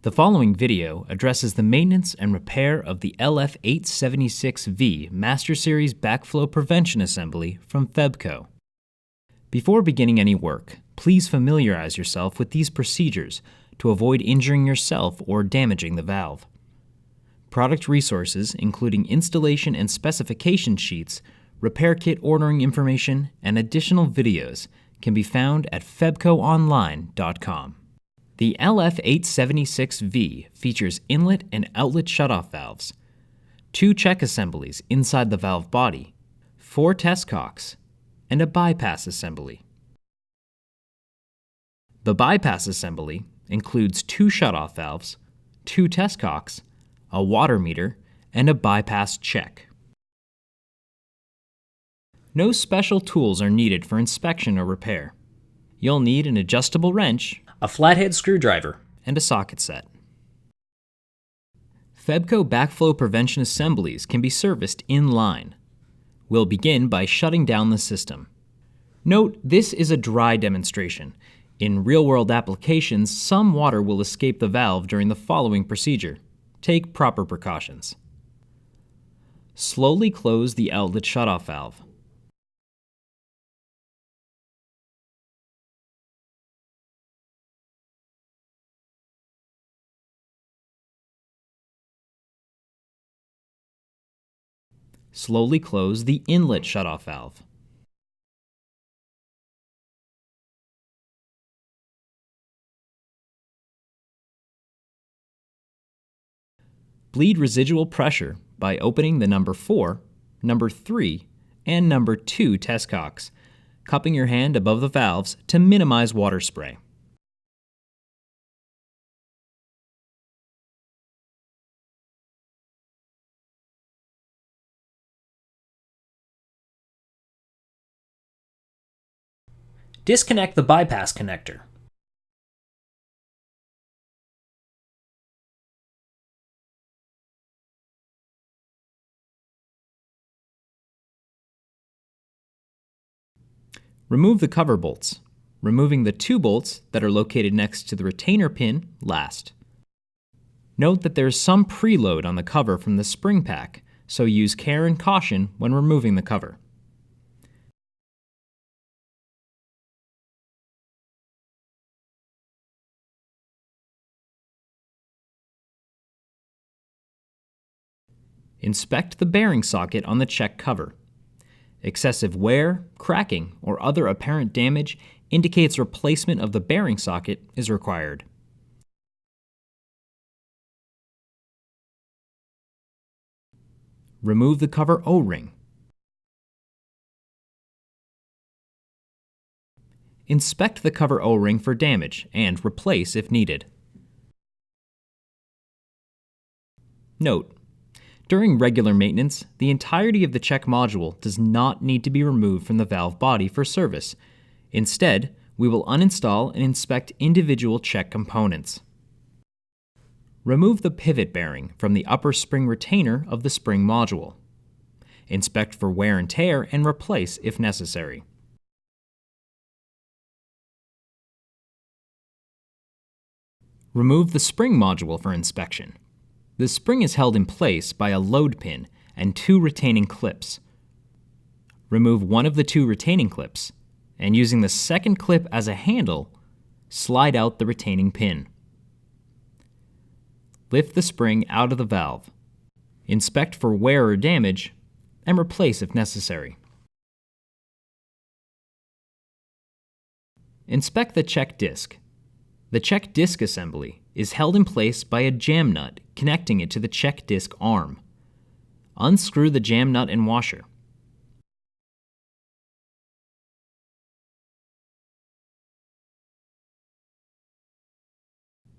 The following video addresses the maintenance and repair of the LF876V MasterSeries backflow prevention assembly from FEBCO. Before beginning any work, please familiarize yourself with these procedures to avoid injuring yourself or damaging the valve. Product resources, including installation and specification sheets, repair kit ordering information, and additional videos, can be found at febcoonline.com. The LF876V features inlet and outlet shutoff valves, 2 check assemblies inside the valve body, 4 test cocks, and a bypass assembly. The bypass assembly includes 2 shutoff valves, 2 test cocks, a water meter, and a bypass check. No special tools are needed for inspection or repair. You'll need an adjustable wrench, a flathead screwdriver, and a socket set. FEBCO backflow prevention assemblies can be serviced in line. We'll begin by shutting down the system. Note, this is a dry demonstration. In real-world applications, some water will escape the valve during the following procedure. Take proper precautions. Slowly close the outlet shutoff valve. Slowly close the inlet shutoff valve. Bleed residual pressure by opening the number 4, number 3, and number 2 test cocks, cupping your hand above the valves to minimize water spray. Disconnect the bypass connector. Remove the cover bolts, removing the 2 bolts that are located next to the retainer pin last. Note that there is some preload on the cover from the spring pack, so use care and caution when removing the cover. Inspect the bearing socket on the check cover. Excessive wear, cracking, or other apparent damage indicates replacement of the bearing socket is required. Remove the cover O-ring. Inspect the cover O-ring for damage and replace if needed. Note: during regular maintenance, the entirety of the check module does not need to be removed from the valve body for service. Instead, we will uninstall and inspect individual check components. Remove the pivot bearing from the upper spring retainer of the spring module. Inspect for wear and tear and replace if necessary. Remove the spring module for inspection. The spring is held in place by a load pin and 2 retaining clips. Remove one of the 2 retaining clips, and using the second clip as a handle, slide out the retaining pin. Lift the spring out of the valve. Inspect for wear or damage, and replace if necessary. Inspect the check disc. The check disc assembly is held in place by a jam nut connecting it to the check disc arm. Unscrew the jam nut and washer.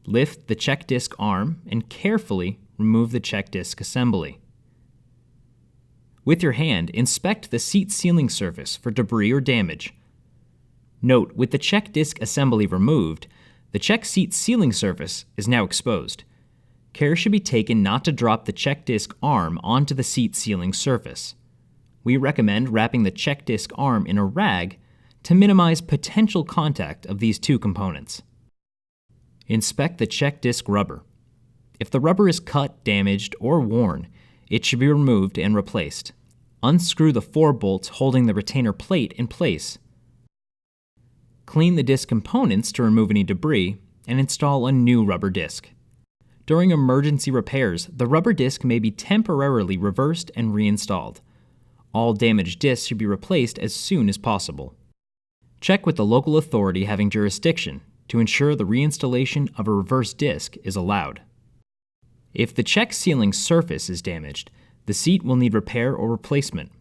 Lift the check disc arm and carefully remove the check disc assembly. With your hand, inspect the seat sealing surface for debris or damage. Note, with the check disc assembly removed, the check seat sealing surface is now exposed. Care should be taken not to drop the check disc arm onto the seat sealing surface. We recommend wrapping the check disc arm in a rag to minimize potential contact of these 2 components. Inspect the check disc rubber. If the rubber is cut, damaged, or worn, it should be removed and replaced. Unscrew the 4 bolts holding the retainer plate in place. Clean the disc components to remove any debris and install a new rubber disc. During emergency repairs, the rubber disc may be temporarily reversed and reinstalled. All damaged discs should be replaced as soon as possible. Check with the local authority having jurisdiction to ensure the reinstallation of a reverse disc is allowed. If the check sealing surface is damaged, the seat will need repair or replacement.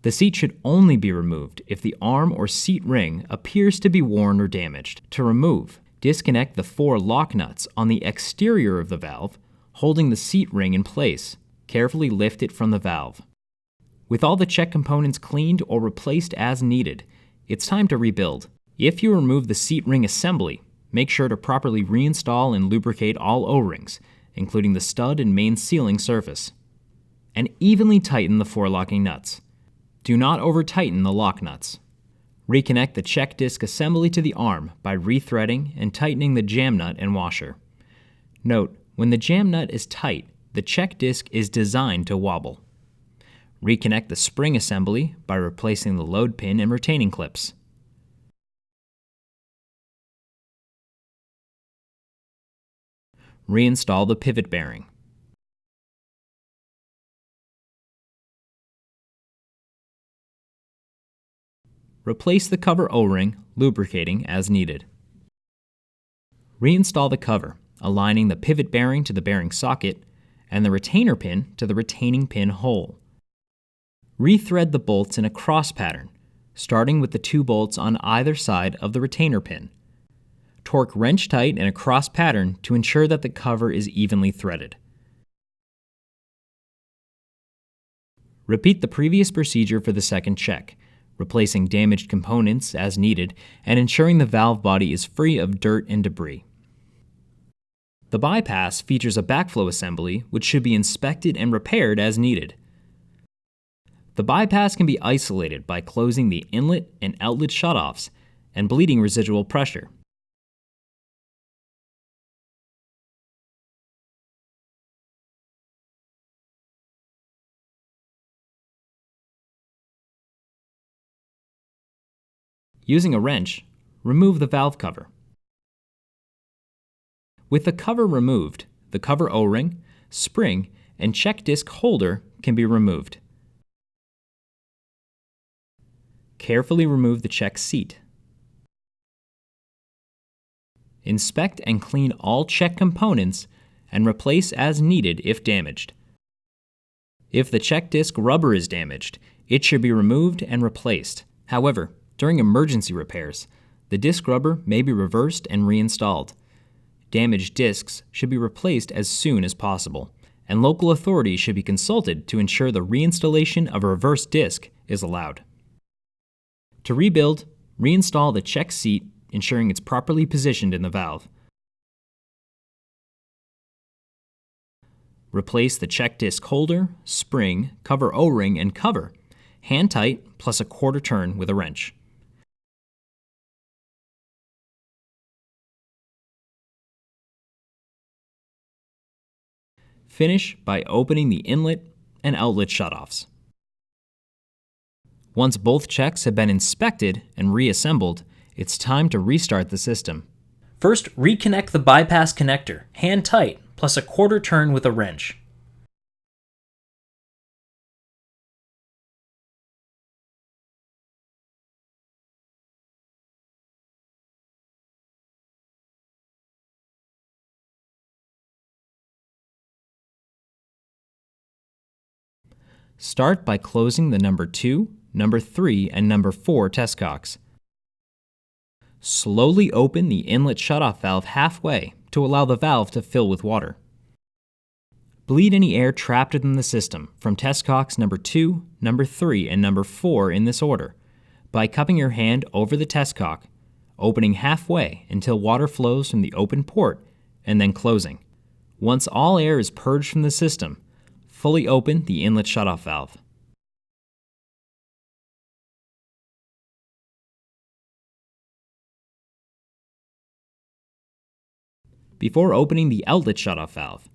The seat should only be removed if the arm or seat ring appears to be worn or damaged. To remove, disconnect the 4 lock nuts on the exterior of the valve, holding the seat ring in place. Carefully lift it from the valve. With all the check components cleaned or replaced as needed, it's time to rebuild. If you remove the seat ring assembly, make sure to properly reinstall and lubricate all O-rings, including the stud and main sealing surface. And evenly tighten the 4 locking nuts. Do not over-tighten the lock nuts. Reconnect the check disc assembly to the arm by rethreading and tightening the jam nut and washer. Note, when the jam nut is tight, the check disc is designed to wobble. Reconnect the spring assembly by replacing the load pin and retaining clips. Reinstall the pivot bearing. Replace the cover O-ring, lubricating as needed. Reinstall the cover, aligning the pivot bearing to the bearing socket and the retainer pin to the retaining pin hole. Rethread the bolts in a cross pattern, starting with the 2 bolts on either side of the retainer pin. Torque wrench tight in a cross pattern to ensure that the cover is evenly threaded. Repeat the previous procedure for the second check, replacing damaged components as needed and ensuring the valve body is free of dirt and debris. The bypass features a backflow assembly which should be inspected and repaired as needed. The bypass can be isolated by closing the inlet and outlet shutoffs and bleeding residual pressure. Using a wrench, remove the valve cover. With the cover removed, the cover O-ring, spring, and check disc holder can be removed. Carefully remove the check seat. Inspect and clean all check components and replace as needed if damaged. If the check disc rubber is damaged, it should be removed and replaced. However, during emergency repairs, the disc rubber may be reversed and reinstalled. Damaged discs should be replaced as soon as possible, and local authorities should be consulted to ensure the reinstallation of a reverse disc is allowed. To rebuild, reinstall the check seat, ensuring it's properly positioned in the valve. Replace the check disc holder, spring, cover O-ring, and cover, hand tight plus a 1/4 turn with a wrench. Finish by opening the inlet and outlet shutoffs. Once both checks have been inspected and reassembled, it's time to restart the system. First, reconnect the bypass connector, hand tight, plus a 1/4 turn with a wrench. Start by closing the number 2, number 3, and number 4 test cocks. Slowly open the inlet shutoff valve halfway to allow the valve to fill with water. Bleed any air trapped within the system from test cocks number 2, number 3, and number 4 in this order by cupping your hand over the test cock, opening halfway until water flows from the open port, and then closing. Once all air is purged from the system, fully open the inlet shutoff valve. Before opening the outlet shutoff valve,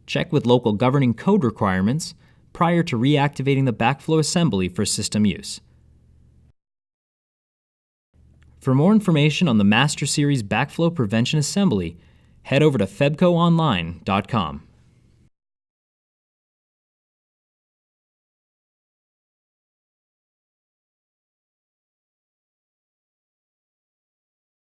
Check with local governing code requirements prior to reactivating the backflow assembly for system use. For more information on the MasterSeries backflow prevention assembly, head over to FEBCOonline.com.